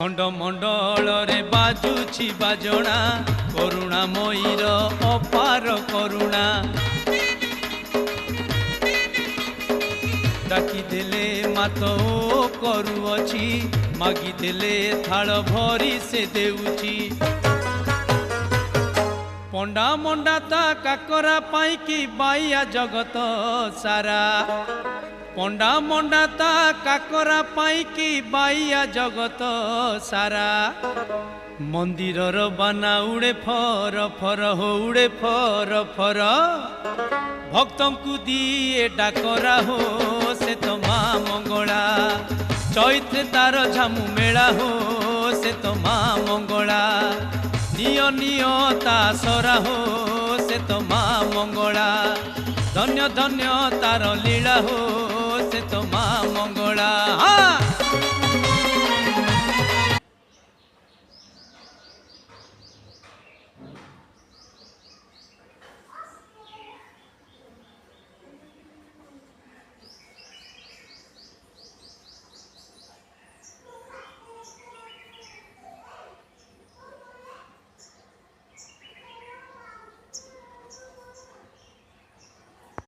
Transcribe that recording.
मंडल रे बाजुछि बाजणा करुणा मयीर अपार करुणा डाकी देले मात ओ करुअछि मागी देले थाल भरी से देउछि पंडा मंडा ता काकरा पाई की बाइया जगत सारा पंडा मंडा ता काकरा पाई की बाइया जगत सारा मंदिरर बाना उड़े फर फर हो उड़े फर फर भक्तों को दिए डाकरा हो से तो माँ मंगला चैत्र तार झामु मेला हो से तो माँ मंगला नियो नियो ता सरा हो से तो माँ मंगला धन्य धन्य तार लीला हो से तो माँ मंगला। हाँ।